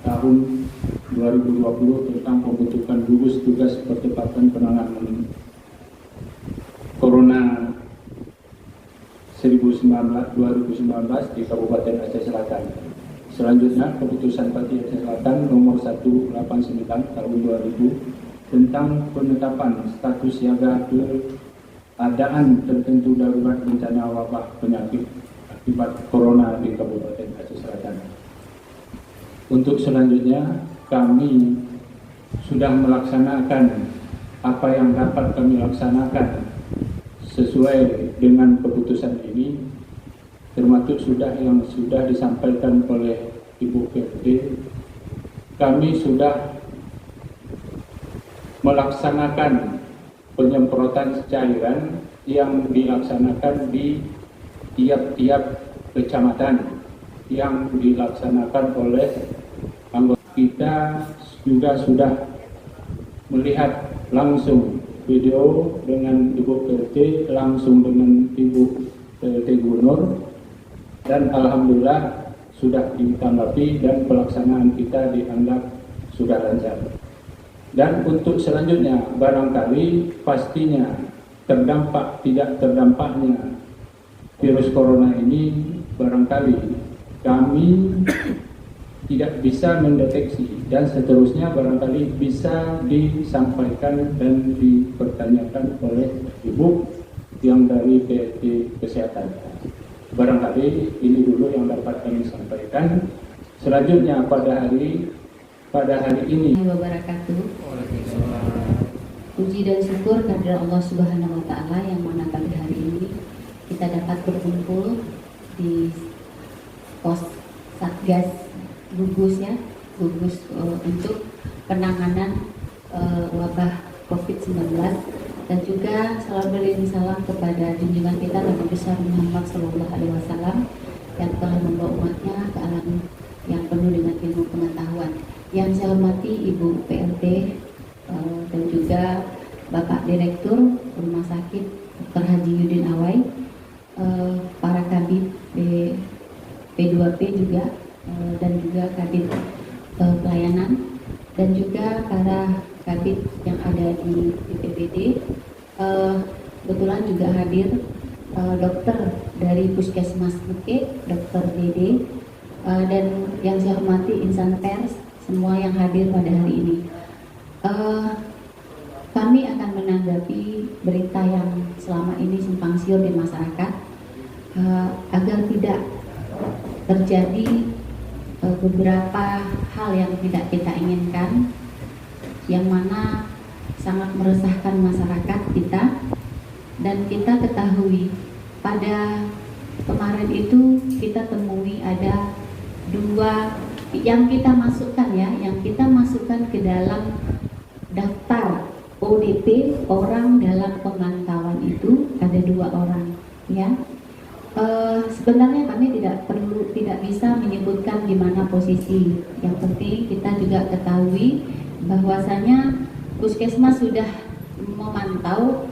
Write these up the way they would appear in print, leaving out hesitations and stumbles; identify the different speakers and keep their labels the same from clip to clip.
Speaker 1: tahun 2020 tentang pembentukan gugus tugas percepatan penanganan Corona 2019 di Kabupaten Aceh Selatan. Selanjutnya, keputusan Pati Aceh Selatan nomor 189 tahun 2000 tentang penetapan status siaga keadaan tertentu darurat bencana wabah penyakit akibat Corona di Kabupaten Aceh Selatan. Untuk selanjutnya, kami sudah melaksanakan apa yang dapat kami laksanakan sesuai dengan keputusan ini, termasuk yang sudah disampaikan oleh Ibu PLT. Kami sudah melaksanakan penyemprotan cairan yang dilaksanakan di tiap-tiap kecamatan yang dilaksanakan oleh anggota. Kita juga sudah melihat langsung video dengan Ibu PLT, langsung dengan Ibu PLT Gubernur, dan alhamdulillah sudah ditanggapi dan pelaksanaan kita dianggap sudah lancar. Dan untuk selanjutnya, barangkali pastinya tidak terdampaknya virus corona ini, barangkali kami tidak bisa mendeteksi, dan seterusnya barangkali bisa disampaikan dan dipertanyakan oleh Ibu yang dari PLT Kesehatan. Barangkali ini dulu yang dapat kami sampaikan. Selanjutnya pada hari ini.
Speaker 2: Wabarakatuh. Puji dan syukur kehadirat Allah Subhanahu wa taala yang mana pada hari ini kita dapat berkumpul di pos Satgas gugus untuk penanganan wabah COVID-19, dan juga salam kepada junjungan kita Nabi besar Muhammad SAW yang telah membawa umatnya ke alam yang penuh dengan ilmu pengetahuan. Yang saya hormati Ibu PLT dan juga Bapak Direktur Rumah Sakit Dr. Haji Yudin Awai, para kabid P2P juga, dan juga kabid pelayanan, dan juga para kabid yang ada di BPBD. Kebetulan juga hadir dokter dari Puskesmas Bukit, Dr. Dede, dan yang saya hormati insan pers semua yang hadir pada hari ini. Kami akan menanggapi berita yang selama ini simpang siur di masyarakat, agar tidak terjadi beberapa hal yang tidak kita inginkan, yang mana sangat meresahkan masyarakat kita. Dan kita ketahui pada kemarin itu kita temui ada dua yang kita masukkan ke dalam daftar ODP orang dalam pemantauan itu ada 2 orang, ya. Sebenarnya kami tidak bisa menyebutkan di mana posisi. Yang penting kita juga ketahui bahwasanya Puskesmas sudah memantau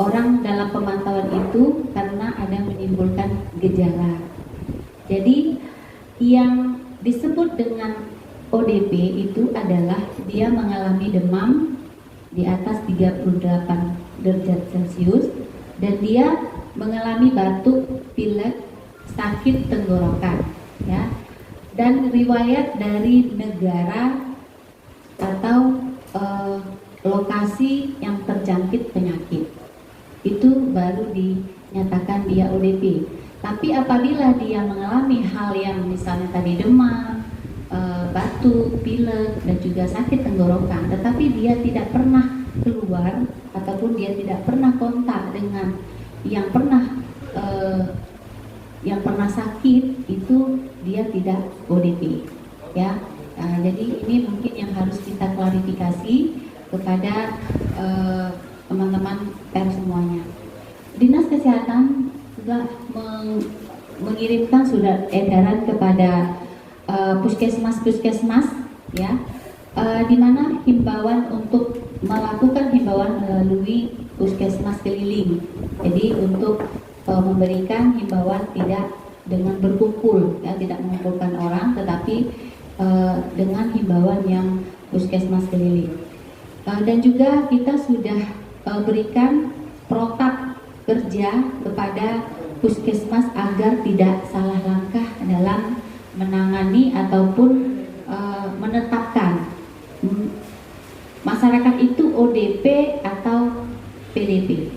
Speaker 2: orang dalam pemantauan itu karena ada menimbulkan gejala. Jadi yang disebut dengan ODP itu adalah dia mengalami demam di atas 38 derajat Celcius, dan dia mengalami batuk, pilek, sakit tenggorokan, ya. Dan riwayat dari negara atau lokasi yang terjangkit penyakit itu baru dinyatakan dia ODP. Tapi apabila dia mengalami hal yang misalnya tadi demam, batuk, pilek, dan juga sakit tenggorokan, tetapi dia tidak pernah keluar ataupun dia tidak pernah kontak dengan yang pernah sakit, itu dia tidak ODP, ya. Jadi ini mungkin yang harus kita klarifikasi kepada teman-teman pers semuanya. Dinas Kesehatan sudah mengirimkan surat edaran kepada puskesmas, ya, di mana himbauan untuk melakukan himbauan melalui puskesmas keliling. Jadi untuk memberikan himbauan tidak dengan berkumpul, ya, tidak mengumpulkan orang, tetapi dengan himbauan yang puskesmas keliling. Dan juga kita sudah berikan protap kerja kepada puskesmas agar tidak salah langkah dalam menangani ataupun menetapkan masyarakat itu ODP atau PDP,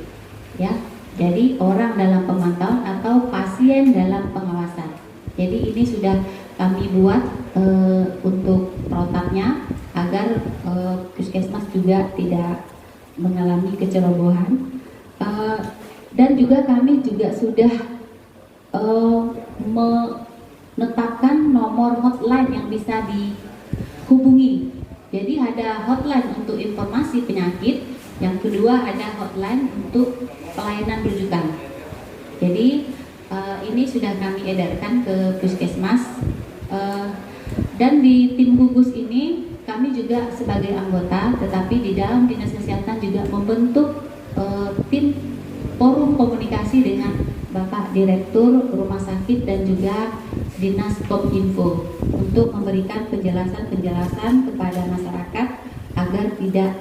Speaker 2: ya. Jadi orang dalam pemantauan atau pasien dalam pengawasan. Jadi ini sudah kami buat untuk protapnya agar puskesmas juga tidak mengalami kecerobohan. Dan juga kami juga sudah menetapkan nomor hotline yang bisa dihubungi. Jadi ada hotline untuk informasi penyakit, yang kedua ada hotline untuk pelayanan rujukan. Jadi ini sudah kami edarkan ke puskesmas, dan di tim gugus ini kami juga sebagai anggota, tetapi di dalam dinas kesehatan juga membentuk tim forum komunikasi dengan Bapak Direktur Rumah Sakit dan juga Dinas Kominfo untuk memberikan penjelasan-penjelasan kepada masyarakat agar tidak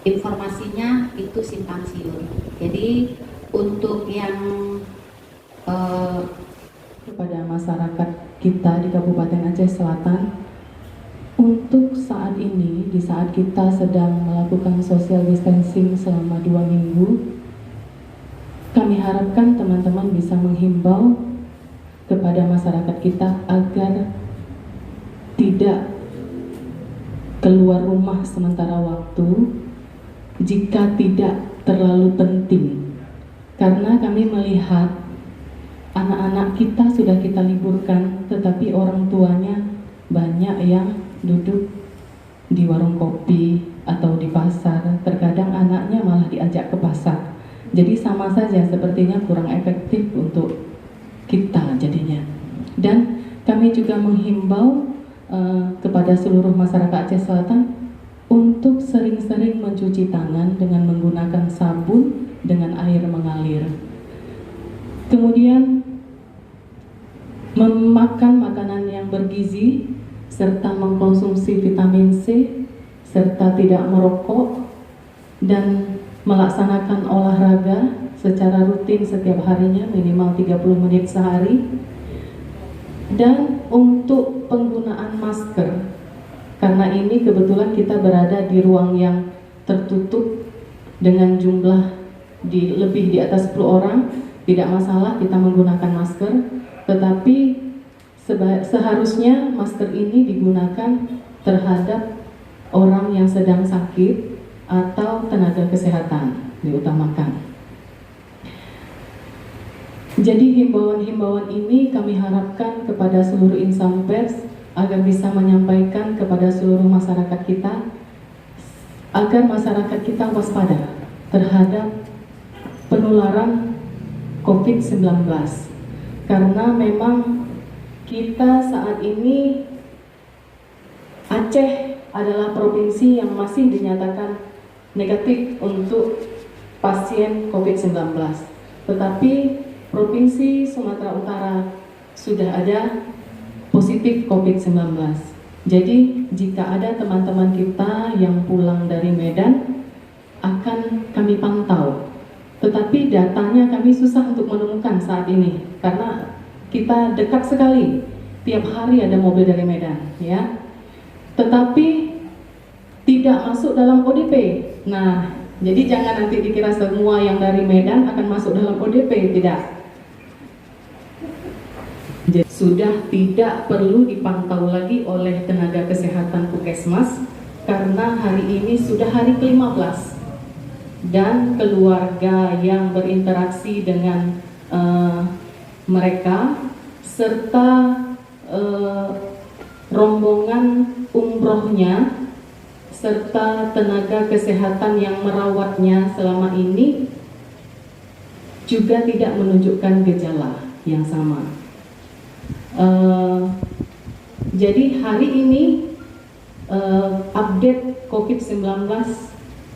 Speaker 2: informasinya itu simpang siur. Jadi untuk yang
Speaker 3: kepada masyarakat kita di Kabupaten Aceh Selatan, untuk saat ini, di saat kita sedang melakukan social distancing selama 2 minggu, kami harapkan teman-teman bisa menghimbau kepada masyarakat kita agar tidak keluar rumah sementara waktu jika tidak terlalu penting. Karena kami melihat anak-anak kita sudah kita liburkan, tetapi orang tuanya banyak yang duduk di warung kopi atau di pasar. Terkadang anaknya malah diajak ke pasar. Jadi sama saja, sepertinya kurang efektif untuk kita jadinya. Dan kami juga menghimbau kepada seluruh masyarakat Aceh Selatan untuk sering-sering mencuci tangan dengan menggunakan sabun dengan air mengalir. Kemudian memakan makanan yang bergizi serta mengkonsumsi vitamin C serta tidak merokok dan melaksanakan olahraga secara rutin setiap harinya minimal 30 menit sehari. Dan untuk penggunaan masker, karena ini kebetulan kita berada di ruang yang tertutup dengan jumlah lebih di atas 10 orang, tidak masalah kita menggunakan masker, tetapi seharusnya masker ini digunakan terhadap orang yang sedang sakit atau tenaga kesehatan diutamakan. Jadi himbauan-himbauan ini kami harapkan kepada seluruh insan pers agar bisa menyampaikan kepada seluruh masyarakat kita agar masyarakat kita waspada terhadap penularan COVID-19, karena memang kita saat ini Aceh adalah provinsi yang masih dinyatakan negatif untuk pasien COVID-19, tetapi Provinsi Sumatera Utara sudah ada positif COVID-19. Jadi jika ada teman-teman kita yang pulang dari Medan, akan kami pantau. Tetapi datanya kami susah untuk menemukan saat ini, karena kita dekat sekali. Tiap hari ada mobil dari Medan, ya. Tetapi tidak masuk dalam ODP. Nah, jadi jangan nanti dikira semua yang dari Medan akan masuk dalam ODP, tidak. Jadi, sudah tidak perlu dipantau lagi oleh tenaga kesehatan Puskesmas karena hari ini sudah hari ke-15 dan keluarga yang berinteraksi dengan mereka serta rombongan umrohnya serta tenaga kesehatan yang merawatnya selama ini juga tidak menunjukkan gejala yang sama. Jadi hari ini update COVID-19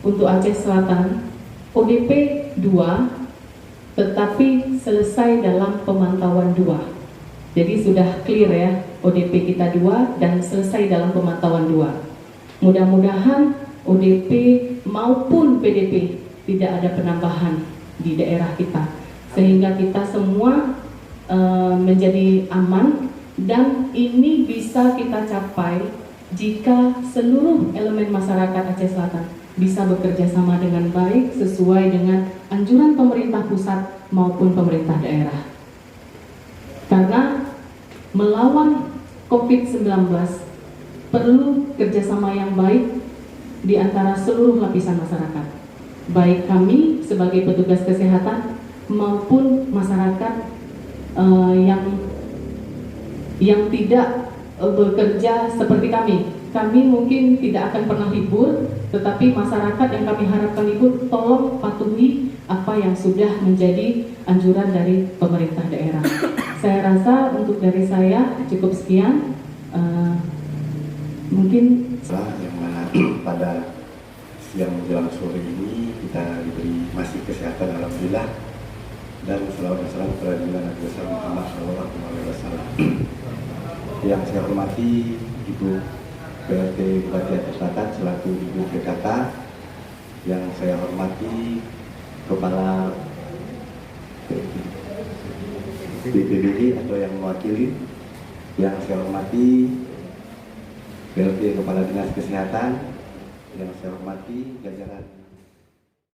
Speaker 3: untuk Aceh Selatan, ODP 2 tetapi selesai dalam pemantauan 2. Jadi sudah clear ya, ODP kita 2 dan selesai dalam pemantauan 2. Mudah-mudahan ODP maupun PDP tidak ada penambahan di daerah kita, sehingga kita semua menjadi aman, dan ini bisa kita capai jika seluruh elemen masyarakat Aceh Selatan bisa bekerja sama dengan baik sesuai dengan anjuran pemerintah pusat maupun pemerintah daerah. Karena melawan COVID-19 perlu kerjasama yang baik di antara seluruh lapisan masyarakat, baik kami sebagai petugas kesehatan maupun masyarakat yang tidak bekerja seperti kami. Kami mungkin tidak akan pernah libur, tetapi masyarakat yang kami harapkan libur, tolong patuhi apa yang sudah menjadi anjuran dari pemerintah daerah. Saya rasa untuk dari saya cukup sekian. Mungkin
Speaker 4: yang mana pada siang menjelang sore ini kita diberi masih kesehatan, alhamdulillah, dan selawat dan salam kepada Nabi Muhammad SAW. Yang saya hormati Ibu PLT Bupati Aceh Selatan selaku Ibu PKK, yang saya hormati Kepala BPBD atau yang mewakili, yang saya hormati PLT Kepala Dinas Kesehatan, yang saya hormati jajaran